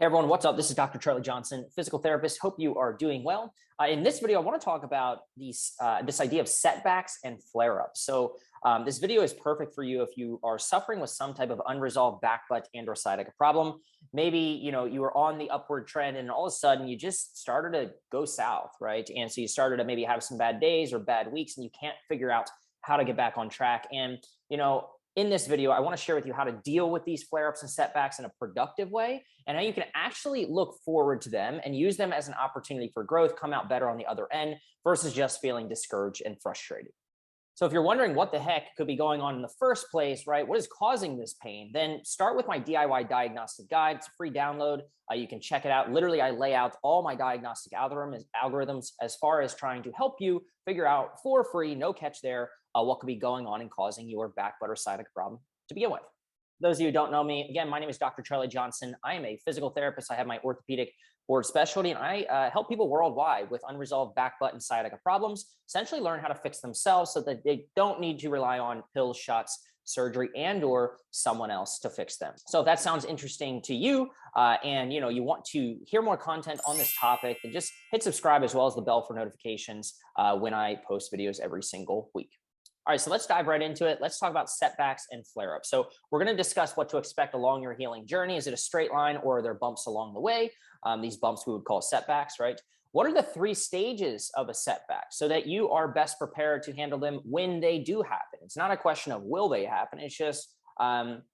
Hey everyone, what's up? This is Dr. Charlie Johnson, physical therapist. Hope you are doing well. In this video, I want to talk about this idea of setbacks and flare-ups. This video is perfect for you if you are suffering with some type of unresolved back, butt, and/or sciatica problem. Maybe you were on the upward trend, and all of a sudden you just started to go south, right? And so you started to maybe have some bad days or bad weeks, and you can't figure out how to get back on track. And in this video, I want to share with you how to deal with these flare-ups and setbacks in a productive way, and how you can actually look forward to them and use them as an opportunity for growth, come out better on the other end versus just feeling discouraged and frustrated. So if you're wondering what the heck could be going on in the first place, right? What is causing this pain? Then start with my DIY diagnostic guide. It's a free download. You can check it out. Literally, I lay out all my diagnostic algorithms as far as trying to help you figure out for free, no catch there, what could be going on and causing your back, butt, or sciatica problem to begin with. Those of you who don't know me, again, my name is Dr. Charlie Johnson. I am a physical therapist. I have my orthopedic board specialty, and I help people worldwide with unresolved back, butt, and sciatica problems essentially learn how to fix themselves so that they don't need to rely on pills, shots, surgery, and/or someone else to fix them. So if that sounds interesting to you, and you want to hear more content on this topic, then just hit subscribe as well as the bell for notifications when I post videos every single week. All right, so let's dive right into it. Let's talk about setbacks and flare-ups. So we're going to discuss what to expect along your healing journey. Is it a straight line or are there bumps along the way? These bumps we would call setbacks, right? What are the three stages of a setback so that you are best prepared to handle them when they do happen? It's not a question of will they happen. It's just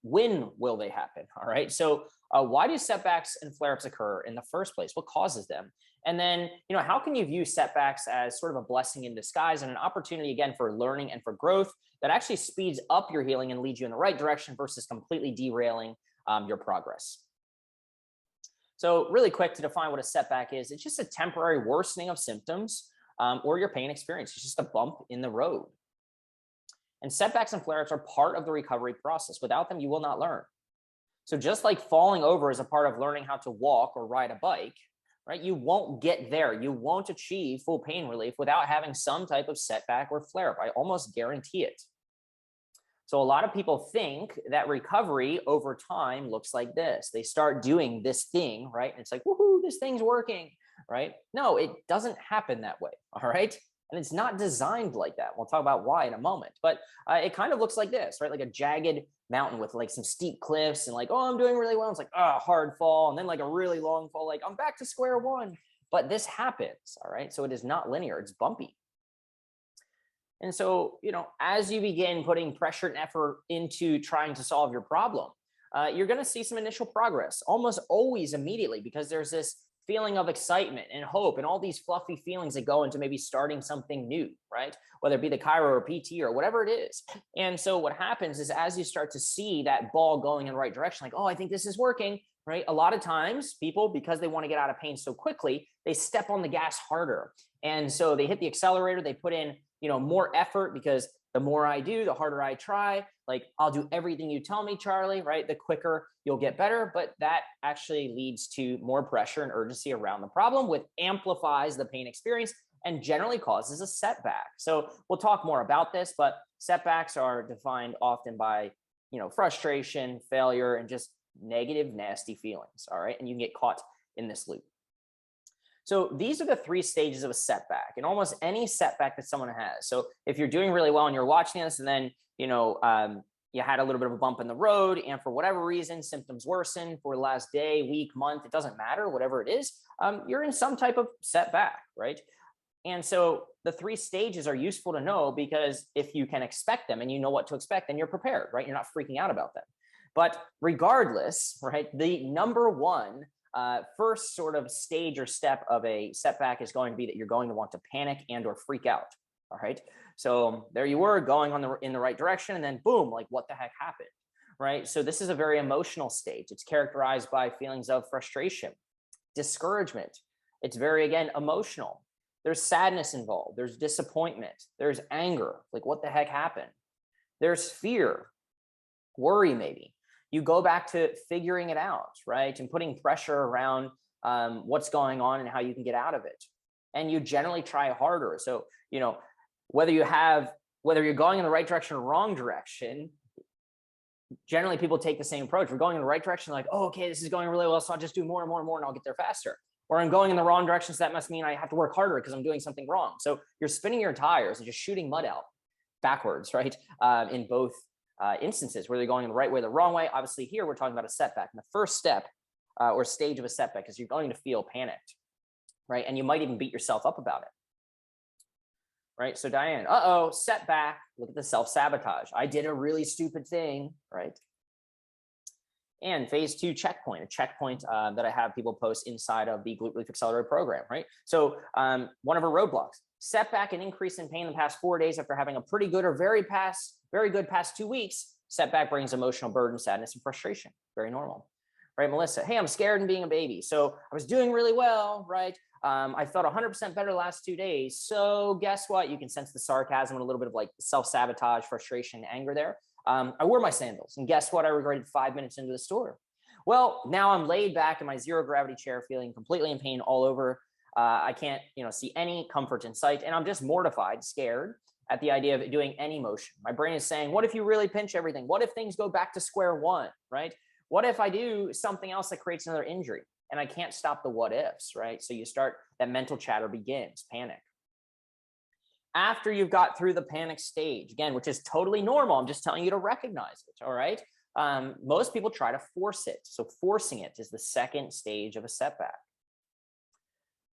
when will they happen? All right. So why do setbacks and flare-ups occur in the first place? What causes them? And then, how can you view setbacks as sort of a blessing in disguise and an opportunity, again, for learning and for growth that actually speeds up your healing and leads you in the right direction versus completely derailing your progress? So really quick to define what a setback is, it's just a temporary worsening of symptoms or your pain experience. It's just a bump in the road. And setbacks and flare-ups are part of the recovery process. Without them, you will not learn. So just like falling over is a part of learning how to walk or ride a bike, right? You won't get there. You won't achieve full pain relief without having some type of setback or flare-up. I almost guarantee it. So a lot of people think that recovery over time looks like this. They start doing this thing, right? And it's like, woohoo, this thing's working, right? No, it doesn't happen that way, all right? And it's not designed like that. We'll talk about why in a moment, but it kind of looks like this, right? Like a jagged mountain with like some steep cliffs and like, oh, I'm doing really well. It's like, oh, hard fall. And then like a really long fall, like I'm back to square one. But this happens, all right? So it is not linear, it's bumpy. And so, as you begin putting pressure and effort into trying to solve your problem, you're going to see some initial progress, almost always immediately, because there's this feeling of excitement and hope and all these fluffy feelings that go into maybe starting something new, right? Whether it be the chiro or PT or whatever it is. And so what happens is as you start to see that ball going in the right direction, like, oh, I think this is working, right? A lot of times people, because they want to get out of pain so quickly, they step on the gas harder. And so they hit the accelerator, they put in, more effort because the more I do, the harder I try. Like, I'll do everything you tell me, Charlie, right? The quicker you'll get better. But that actually leads to more pressure and urgency around the problem, which amplifies the pain experience and generally causes a setback. So we'll talk more about this, but setbacks are defined often by, frustration, failure, and just negative, nasty feelings. All right. And you can get caught in this loop. So these are the three stages of a setback and almost any setback that someone has. So if you're doing really well and you're watching this and then, you had a little bit of a bump in the road and for whatever reason, symptoms worsen for the last day, week, month, it doesn't matter, whatever it is, you're in some type of setback, right? And so the three stages are useful to know because if you can expect them and you know what to expect, then you're prepared, right? You're not freaking out about them. But regardless, right, the number one first sort of stage or step of a setback is going to be that you're going to want to panic and or freak out. All right. So there you were going in the right direction and then boom, like what the heck happened? Right. So this is a very emotional stage. It's characterized by feelings of frustration, discouragement. It's very, again, emotional. There's sadness involved. There's disappointment. There's anger. Like what the heck happened? There's fear, worry, maybe. You go back to figuring it out, right? And putting pressure around what's going on and how you can get out of it. And you generally try harder. So, whether you're going in the right direction or wrong direction, generally people take the same approach. We're going in the right direction, like, oh, okay, this is going really well, so I'll just do more and more and more and I'll get there faster. Or I'm going in the wrong direction, so that must mean I have to work harder because I'm doing something wrong. So you're spinning your tires and just shooting mud out backwards, right? In both instances, whether you're going in the right way or the wrong way. Obviously here we're talking about a setback. And the first step or stage of a setback is you're going to feel panicked, right? And you might even beat yourself up about it. Right? So Diane, setback, look at the self-sabotage. I did a really stupid thing, right? And phase 2 checkpoint, a checkpoint that I have people post inside of the Glute Relief Accelerator program, right? So one of our roadblocks, setback and increase in pain in the past 4 days after having a pretty good or very good past 2 weeks. Setback brings emotional burden, sadness, and frustration. Very normal. Right, Melissa? Hey, I'm scared and being a baby. So I was doing really well, right? I felt 100% better the last 2 days. So guess what? You can sense the sarcasm and a little bit of like self-sabotage, frustration, anger there. I wore my sandals and guess what? I regretted 5 minutes into the store. Well, now I'm laid back in my zero gravity chair, feeling completely in pain all over. I can't, see any comfort in sight. And I'm just mortified, scared at the idea of doing any motion. My brain is saying, what if you really pinch everything? What if things go back to square one, right? What if I do something else that creates another injury and I can't stop the what ifs, right? So you start, that mental chatter begins, panic. After you've got through the panic stage, again, which is totally normal, I'm just telling you to recognize it, all right? Most people try to force it. So forcing it is the second stage of a setback.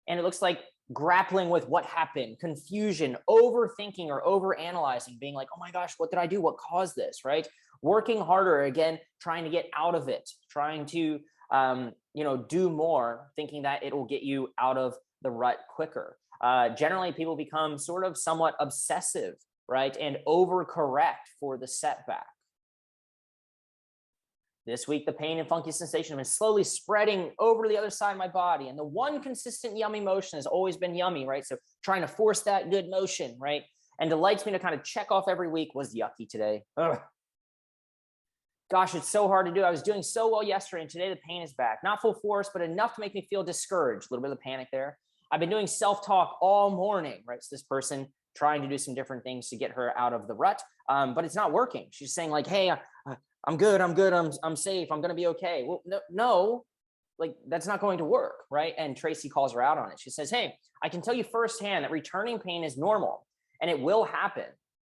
And it looks like grappling with what happened, confusion, overthinking or overanalyzing, being like, oh my gosh, what did I do? What caused this, right? Working harder, again, trying to get out of it, trying to, do more, thinking that it will get you out of the rut quicker. Generally, people become sort of somewhat obsessive, right? And overcorrect for the setback. This week, the pain and funky sensation have been slowly spreading over to the other side of my body. And the one consistent yummy motion has always been yummy, right? So trying to force that good motion, right? And delights me to kind of check off every week was yucky today. Ugh. Gosh, it's so hard to do. I was doing so well yesterday and today the pain is back. Not full force, but enough to make me feel discouraged. A little bit of panic there. I've been doing self-talk all morning, right? So this person trying to do some different things to get her out of the rut, but it's not working. She's saying like, hey, I'm good, I'm safe, I'm gonna be okay. Well, no, like that's not going to work, right? And Tracy calls her out on it. She says, hey, I can tell you firsthand that returning pain is normal and it will happen,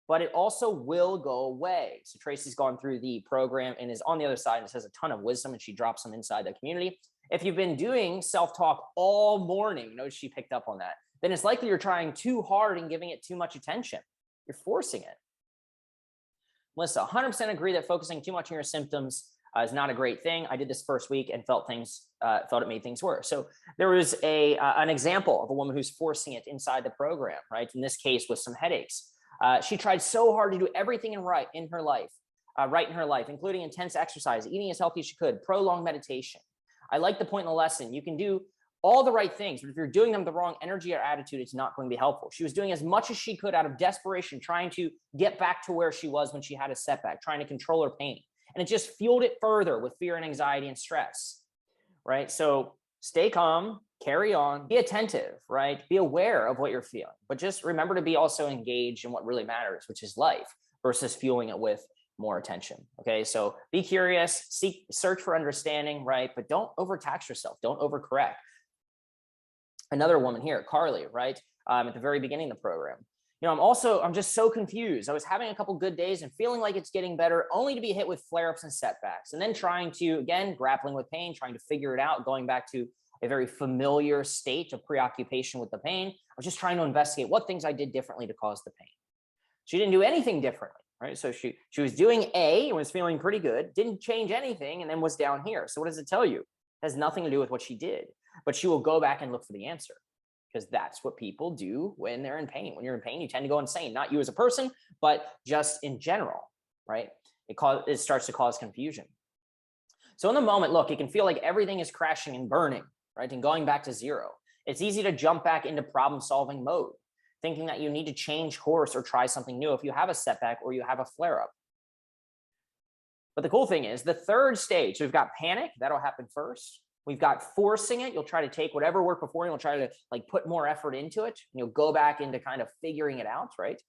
but it also will go away. So Tracy's gone through the program and is on the other side and says a ton of wisdom and she drops them inside the community. If you've been doing self-talk all morning, notice she picked up on that, then it's likely you're trying too hard and giving it too much attention. You're forcing it. Melissa, 100% agree that focusing too much on your symptoms is not a great thing. I did this first week and felt it made things worse. So there was an example of a woman who's forcing it inside the program, right? In this case, with some headaches. She tried so hard to do everything right in her life, including intense exercise, eating as healthy as she could, prolonged meditation. I like the point in the lesson. You can do all the right things, but if you're doing them the wrong energy or attitude, it's not going to be helpful. She was doing as much as she could out of desperation, trying to get back to where she was when she had a setback, trying to control her pain. And it just fueled it further with fear and anxiety and stress, right? So stay calm, carry on, be attentive, right? Be aware of what you're feeling, but just remember to be also engaged in what really matters, which is life versus fueling it with more attention. Okay. So be curious, search for understanding, right? But don't overtax yourself. Don't overcorrect. Another woman here, Carly, right? At the very beginning of the program. I'm just so confused. I was having a couple good days and feeling like it's getting better only to be hit with flare-ups and setbacks. And then trying to, again, grappling with pain, trying to figure it out, going back to a very familiar state of preoccupation with the pain. I was just trying to investigate what things I did differently to cause the pain. She didn't do anything differently, right? So she was doing A and was feeling pretty good, didn't change anything, and then was down here. So what does it tell you? It has nothing to do with what she did, but she will go back and look for the answer because that's what people do when they're in pain. When you're in pain, you tend to go insane, not you as a person, but just in general, right? It starts to cause confusion. So in the moment, look, it can feel like everything is crashing and burning, right? And going back to zero. It's easy to jump back into problem-solving mode, thinking that you need to change course or try something new if you have a setback or you have a flare-up. But the cool thing is the third stage, so we've got panic, that'll happen first. We've got forcing it. You'll try to take whatever worked before and you'll try to put more effort into it. And you'll go back into kind of figuring it out, right?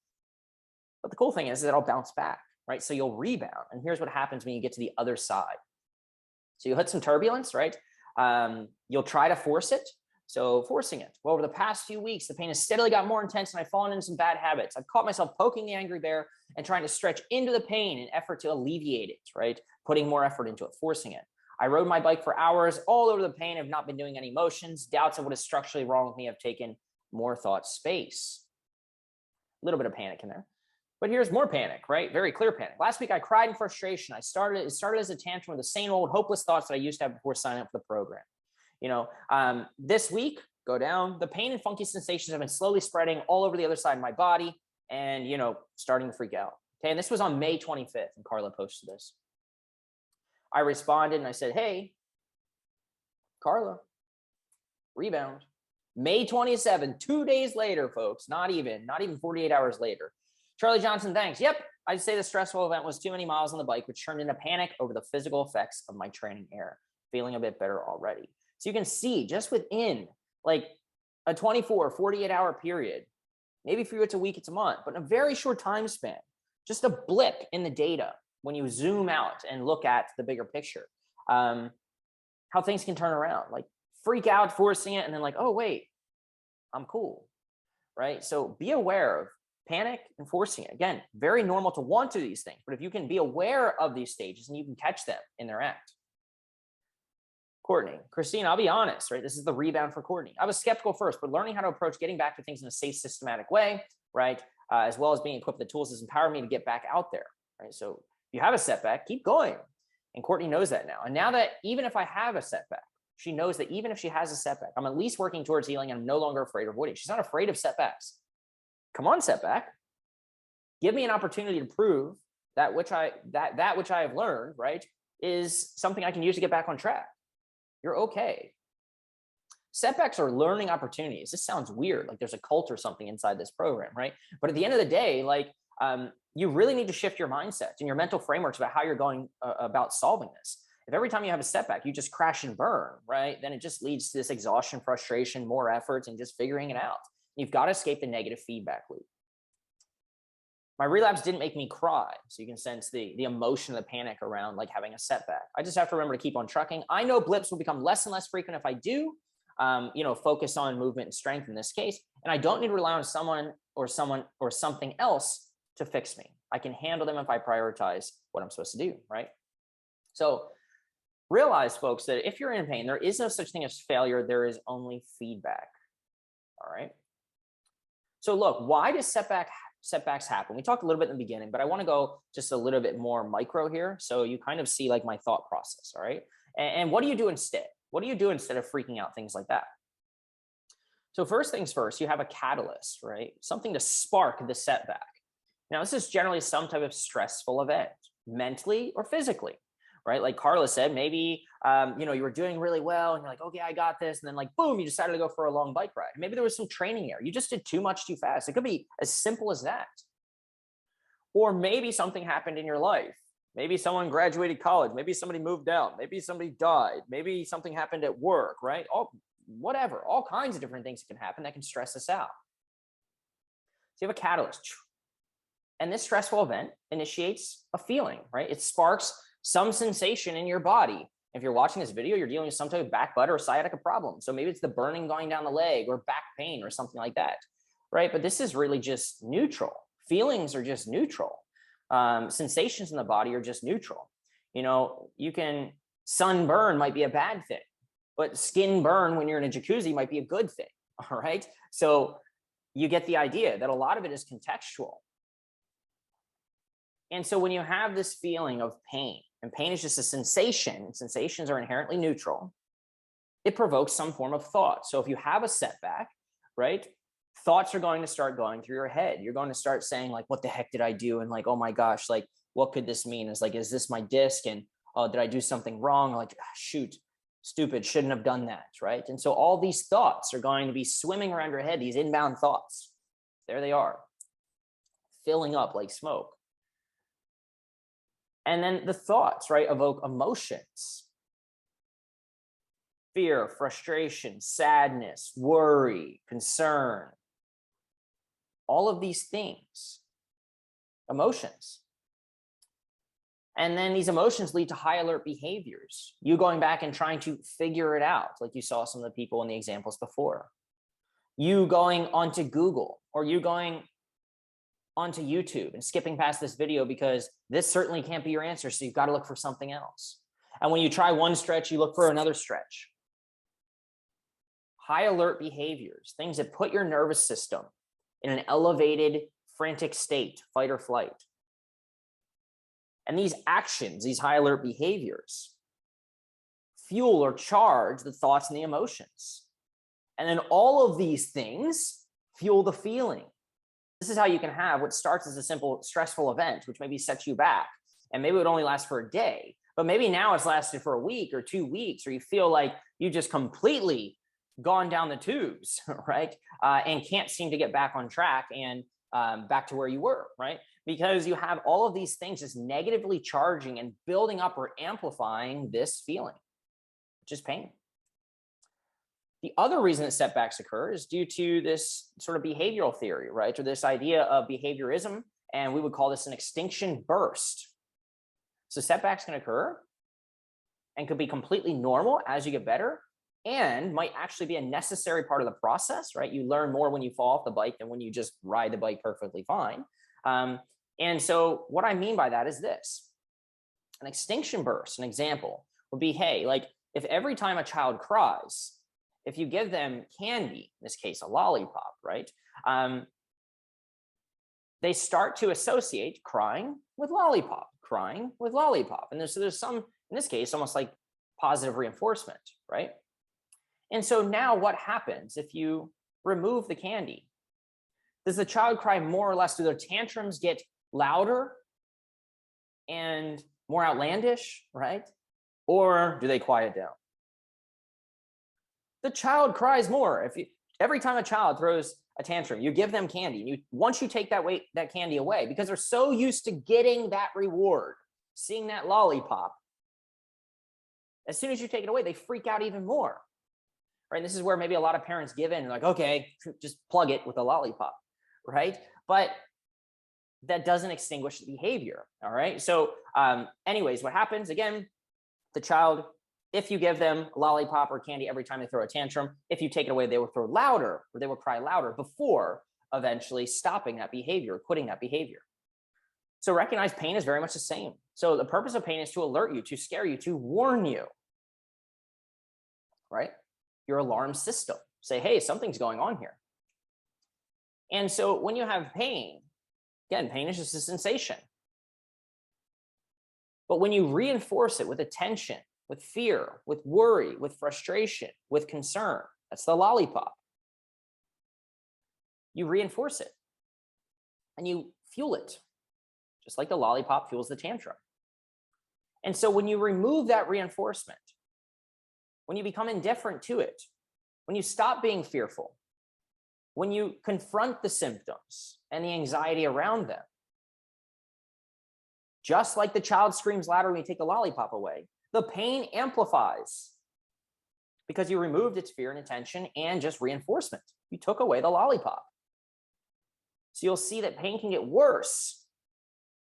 But the cool thing is that it'll bounce back. right? So you'll rebound. And here's what happens when you get to the other side. So you'll hit some turbulence, right? You'll try to force it. So forcing it. Well, over the past few weeks, the pain has steadily got more intense and I've fallen into some bad habits. I've caught myself poking the angry bear and trying to stretch into the pain in effort to alleviate it, right? Putting more effort into it, forcing it. I rode my bike for hours all over the pain. Have not been doing any motions. Doubts of what is structurally wrong with me have taken more thought space. A little bit of panic in there. But here's more panic, right? Very clear panic. Last week, I cried in frustration. It started as a tantrum with the same old hopeless thoughts that I used to have before signing up for the program. This week, go down. The pain and funky sensations have been slowly spreading all over the other side of my body and, starting to freak out. Okay. And this was on May 25th. And Carla posted this. I responded and I said, hey, Carla, rebound. May 27th, 2 days later, folks, not even 48 hours later. Charlie Johnson, thanks. Yep. I'd say the stressful event was too many miles on the bike, which turned into panic over the physical effects of my training error. Feeling a bit better already. So you can see just within like a 24, 48 hour period, maybe for you it's a week, it's a month, but in a very short time span, just a blip in the data when you zoom out and look at the bigger picture, how things can turn around, like freak out, forcing it, and then like, oh, wait, I'm cool, right? So be aware of panic and forcing it. Again, very normal to want to do these things, but if you can be aware of these stages and you can catch them in their act. Courtney, Christine, I'll be honest, right? This is the rebound for Courtney. I was skeptical first, but learning how to approach getting back to things in a safe, systematic way, right? As well as being equipped with the tools has empowered me to get back out there, right? So if you have a setback, keep going. And Courtney knows that now. And now that even if I have a setback, she knows that even if she has a setback, I'm at least working towards healing. I'm no longer afraid of avoiding. She's not afraid of setbacks. Come on, setback. Give me an opportunity to prove that which I have learned, right, is something I can use to get back on track. You're okay. Setbacks are learning opportunities. This sounds weird, like there's a cult or something inside this program, right? But at the end of the day, like you really need to shift your mindset and your mental frameworks about how you're going about solving this. If every time you have a setback, you just crash and burn, right? Then it just leads to this exhaustion, frustration, more efforts, and just figuring it out. You've got to escape the negative feedback loop. My relapse didn't make me cry. So you can sense the emotion, the panic around like having a setback. I just have to remember to keep on trucking. I know blips will become less and less frequent if I do, focus on movement and strength in this case. And I don't need to rely on someone or something else to fix me. I can handle them if I prioritize what I'm supposed to do, right? So realize, folks, that if you're in pain, there is no such thing as failure. There is only feedback, all right? So look, why does setbacks happen? We talked a little bit in the beginning, but I want to go just a little bit more micro here. So you kind of see like my thought process. All right. And what do you do instead? What do you do instead of freaking out? Things like that. So first things first, you have a catalyst, right? Something to spark the setback. Now, this is generally some type of stressful event, mentally or physically, right? Like Carla said, maybe, you were doing really well and you're like, okay, I got this. And then like, boom, you decided to go for a long bike ride. Maybe there was some training error. You just did too much too fast. It could be as simple as that. Or maybe something happened in your life. Maybe someone graduated college. Maybe somebody moved out. Maybe somebody died. Maybe something happened at work, right? Whatever, all kinds of different things that can happen that can stress us out. So you have a catalyst. And this stressful event initiates a feeling, right? It sparks some sensation in your body. If you're watching this video, you're dealing with some type of back, butt, or sciatica problem. So maybe it's the burning going down the leg or back pain or something like that, right? But this is really just neutral. Feelings are just neutral. Sensations in the body are just neutral. You can sunburn might be a bad thing, but skin burn when you're in a jacuzzi might be a good thing, all right? So you get the idea that a lot of it is contextual. And so when you have this feeling of pain, and pain is just a sensation, and sensations are inherently neutral, it provokes some form of thought. So if you have a setback, right, thoughts are going to start going through your head. You're going to start saying like, what the heck did I do? And like, oh my gosh, like, what could this mean? Is like, is this my disc? And oh, did I do something wrong? Like, shoot, stupid, shouldn't have done that, right? And so all these thoughts are going to be swimming around your head, these inbound thoughts. There they are, filling up like smoke. And then the thoughts, right, evoke emotions. Fear, frustration, sadness, worry, concern. All of these things, emotions. And then these emotions lead to high alert behaviors. You going back and trying to figure it out, like you saw some of the people in the examples before. You going onto Google, or you going onto YouTube and skipping past this video because this certainly can't be your answer, so you've got to look for something else. And when you try one stretch, you look for another stretch. High alert behaviors, things that put your nervous system in an elevated, frantic state, fight or flight. And these actions, these high alert behaviors, fuel or charge the thoughts and the emotions. And then all of these things fuel the feeling. This is how you can have what starts as a simple stressful event, which maybe sets you back, and maybe it would only last for a day, but maybe now it's lasted for a week or 2 weeks, or you feel like you just completely gone down the tubes, right? And can't seem to get back on track and back to where you were, right? Because you have all of these things just negatively charging and building up or amplifying this feeling, which is pain. The other reason that setbacks occur is due to this sort of behavioral theory, right? Or this idea of behaviorism, and we would call this an extinction burst. So setbacks can occur and could be completely normal as you get better, and might actually be a necessary part of the process, right? You learn more when you fall off the bike than when you just ride the bike perfectly fine. And so what I mean by that is this. An extinction burst, an example, would be, hey, like if every time a child cries, if you give them candy, in this case, a lollipop, right? They start to associate crying with lollipop, crying with lollipop. And there's some, in this case, almost like positive reinforcement, right? And so now what happens if you remove the candy? Does the child cry more or less? Do their tantrums get louder and more outlandish, right? Or do they quiet down? The child cries more. Every time a child throws a tantrum, you give them candy. And once you take that candy away, because they're so used to getting that reward, seeing that lollipop, as soon as you take it away, they freak out even more. Right? And this is where maybe a lot of parents give in and like, okay, just plug it with a lollipop, right? But that doesn't extinguish the behavior. All right. So anyways, what happens again, the child, if you give them a lollipop or candy every time they throw a tantrum, if you take it away, they will throw louder, or they will cry louder before eventually stopping that behavior, quitting that behavior. So recognize pain is very much the same. So the purpose of pain is to alert you, to scare you, to warn you, right? Your alarm system. Say, hey, something's going on here. And so when you have pain, again, pain is just a sensation. But when you reinforce it with attention, with fear, with worry, with frustration, with concern, that's the lollipop. You reinforce it and you fuel it, just like the lollipop fuels the tantrum. And so when you remove that reinforcement, when you become indifferent to it, when you stop being fearful, when you confront the symptoms and the anxiety around them, just like the child screams louder when you take the lollipop away, the pain amplifies because you removed its fear and attention and just reinforcement. You took away the lollipop. So you'll see that pain can get worse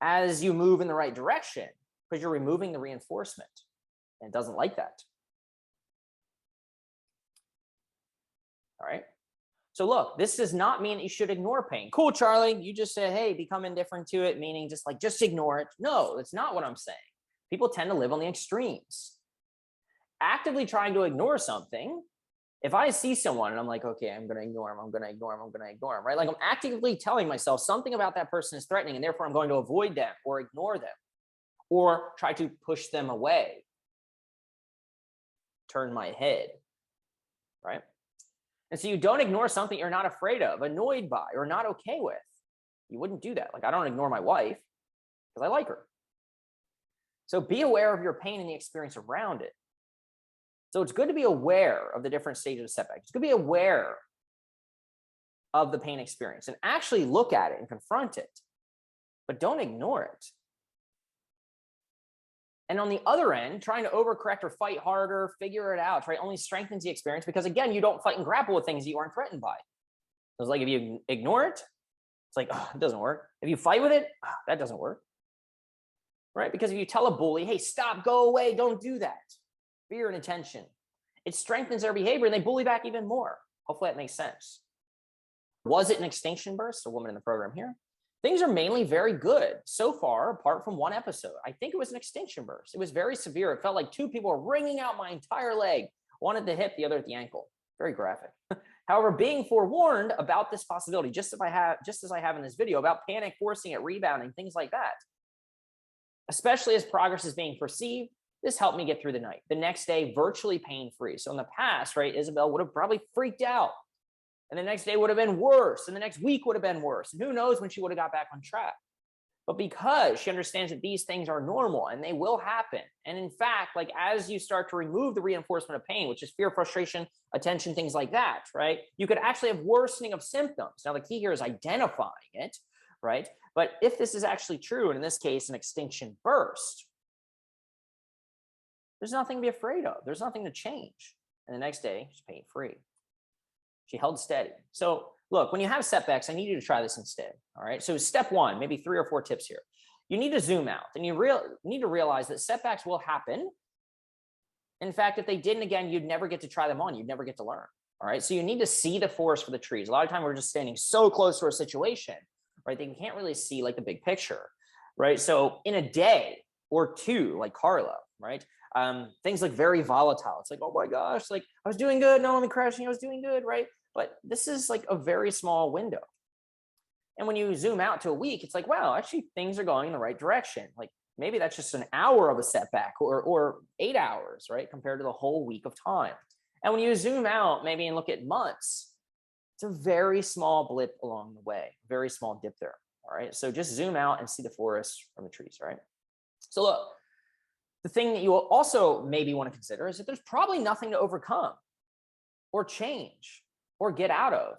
as you move in the right direction because you're removing the reinforcement, and it doesn't like that. All right. So look, this does not mean that you should ignore pain. Cool, Charlie. You just said, hey, become indifferent to it, meaning just ignore it. No, that's not what I'm saying. People tend to live on the extremes. Actively trying to ignore something. If I see someone and I'm like, okay, I'm going to ignore him, I'm going to ignore him, I'm going to ignore him, right? Like I'm actively telling myself something about that person is threatening and therefore I'm going to avoid them or ignore them or try to push them away. Turn my head, right? And so you don't ignore something you're not afraid of, annoyed by, or not okay with. You wouldn't do that. Like I don't ignore my wife because I like her. So be aware of your pain and the experience around it. So it's good to be aware of the different stages of setback. It's good to be aware of the pain experience and actually look at it and confront it, but don't ignore it. And on the other end, trying to overcorrect or fight harder, figure it out, right, only strengthens the experience because, again, you don't fight and grapple with things you aren't threatened by. It's like if you ignore it, it's like, oh, it doesn't work. If you fight with it, that doesn't work. right? Because if you tell a bully, hey, stop, go away, don't do that, fear and attention, it strengthens their behavior and they bully back even more. Hopefully that makes sense. Was it an extinction burst? A woman in the program here. Things are mainly very good so far, apart from one episode. I think it was an extinction burst. It was very severe. It felt like two people were wringing out my entire leg, one at the hip, the other at the ankle. Very graphic. However, being forewarned about this possibility, just as I have in this video, about panic forcing it, rebounding, things like that, especially as progress is being perceived, this helped me get through the night. The next day, virtually pain-free. So in the past, right, Isabel would have probably freaked out. And the next day would have been worse. And the next week would have been worse. And who knows when she would have got back on track. But because she understands that these things are normal and they will happen. And in fact, like as you start to remove the reinforcement of pain, which is fear, frustration, attention, things like that, right? You could actually have worsening of symptoms. Now, the key here is identifying it, right? But if this is actually true, and in this case, an extinction burst, there's nothing to be afraid of. There's nothing to change. And the next day, she's pain-free. She held steady. So look, when you have setbacks, I need you to try this instead. All right. So step one, maybe 3 or 4 tips here. You need to zoom out and you need to realize that setbacks will happen. In fact, if they didn't, again, you'd never get to try them on. You'd never get to learn. All right. So you need to see the forest for the trees. A lot of time we're just standing so close to a situation, right? They can't really see like the big picture, right? So in a day or two, like Carla, right? Things look very volatile. It's like, oh my gosh, like I was doing good. No, I'm crashing. I was doing good, right? But this is like a very small window. And when you zoom out to a week, it's like, wow, actually things are going in the right direction. Like maybe that's just an hour of a setback or 8 hours, right? Compared to the whole week of time. And when you zoom out maybe and look at months, it's a very small blip along the way, very small dip there. All right. So just zoom out and see the forest from the trees, right? So look, the thing that you will also maybe want to consider is that there's probably nothing to overcome or change or get out of,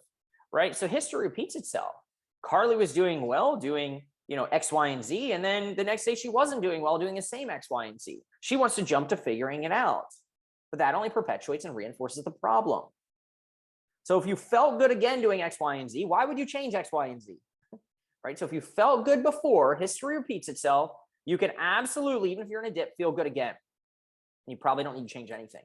right? So history repeats itself. Carly was doing well, doing, X, Y, and Z. And then the next day she wasn't doing well, doing the same X, Y, and Z. She wants to jump to figuring it out, but that only perpetuates and reinforces the problem. So if you felt good again doing X, Y, and Z, why would you change X, Y, and Z? Right? So if you felt good before, history repeats itself. You can absolutely, even if you're in a dip, feel good again. You probably don't need to change anything.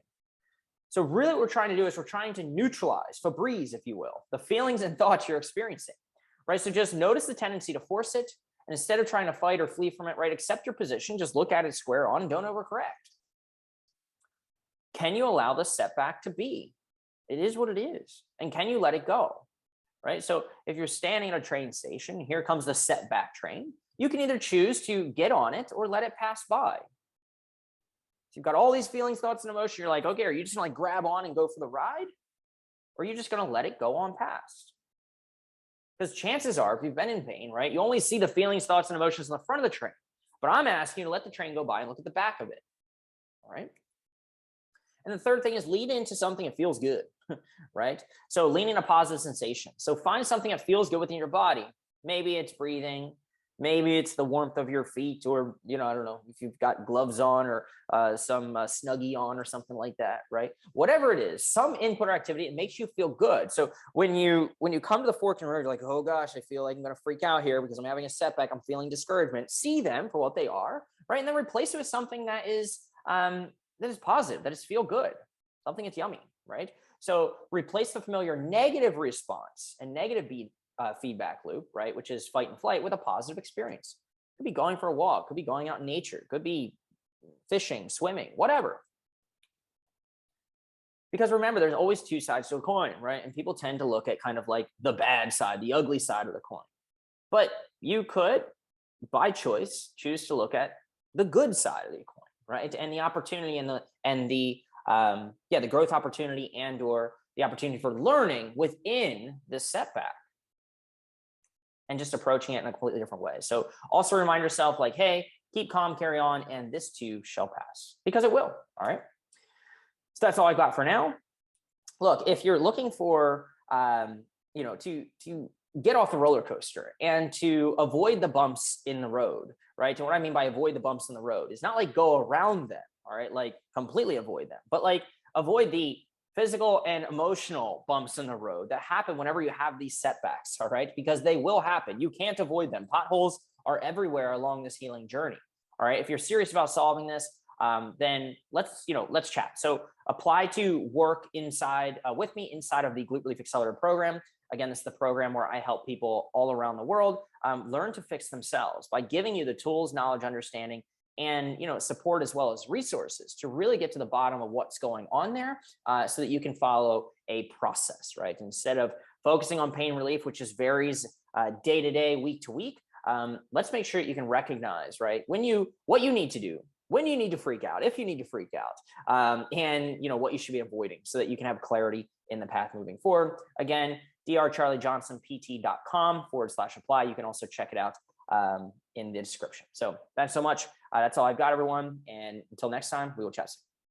So really what we're trying to do is we're trying to neutralize, Febreze, if you will, the feelings and thoughts you're experiencing, right? So just notice the tendency to force it. And instead of trying to fight or flee from it, right, accept your position, just look at it square on and don't overcorrect. Can you allow the setback to be? It is what it is. And can you let it go, right? So if you're standing at a train station, here comes the setback train. You can either choose to get on it or let it pass by. So you've got all these feelings, thoughts, and emotions. You're like, okay, are you just going to grab on and go for the ride? Or are you just going to let it go on past? Because chances are, if you've been in pain, right, you only see the feelings, thoughts, and emotions in the front of the train. But I'm asking you to let the train go by and look at the back of it. All right. And the third thing is lean into something that feels good, right? So lean in a positive sensation. So find something that feels good within your body. Maybe it's breathing. Maybe it's the warmth of your feet, or, I don't know, if you've got gloves on or some Snuggie on or something like that, right? Whatever it is, some input or activity, it makes you feel good. So when you come to the fork in the road, you're like, oh gosh, I feel like I'm going to freak out here because I'm having a setback. I'm feeling discouragement. See them for what they are, right? And then replace it with something that is positive, that is feel good, something that's yummy, right? So replace the familiar negative response and negative feedback loop, right, which is fight and flight, with a positive experience. Could be going for a walk, could be going out in nature, could be fishing, swimming, whatever. Because remember, there's always two sides to a coin, right? And people tend to look at kind of like the bad side, the ugly side of the coin. But you could, by choice, choose to look at the good side of the coin, right? And the opportunity and the growth opportunity and or the opportunity for learning within this setback. And just approaching it in a completely different way. So also remind yourself like, hey, keep calm, carry on, and this too shall pass, because it will. All right. So that's all I've got for now. Look, if you're looking for, to get off the roller coaster and to avoid the bumps in the road, right? And what I mean by avoid the bumps in the road is not like go around them, all right? Like completely avoid them, but like avoid the physical and emotional bumps in the road that happen whenever you have these setbacks, all right? Because they will happen. You can't avoid them. Potholes are everywhere along this healing journey, All right. If you're serious about solving this, then let's chat. So apply to work inside with me inside of the Glute Relief Accelerator program. Again, this is the program where I help people all around the world learn to fix themselves by giving you the tools, knowledge, understanding, and support as well as resources to really get to the bottom of what's going on there, so that you can follow a process, right? Instead of focusing on pain relief, which just varies day to day, week to week, let's make sure that you can recognize, right, what you need to do, when you need to freak out, if you need to freak out, and what you should be avoiding, so that you can have clarity in the path moving forward. Again, drcharliejohnsonpt.com/apply. You can also check it out in the description. So thanks so much. That's all I've got, everyone. And until next time, we will chat soon.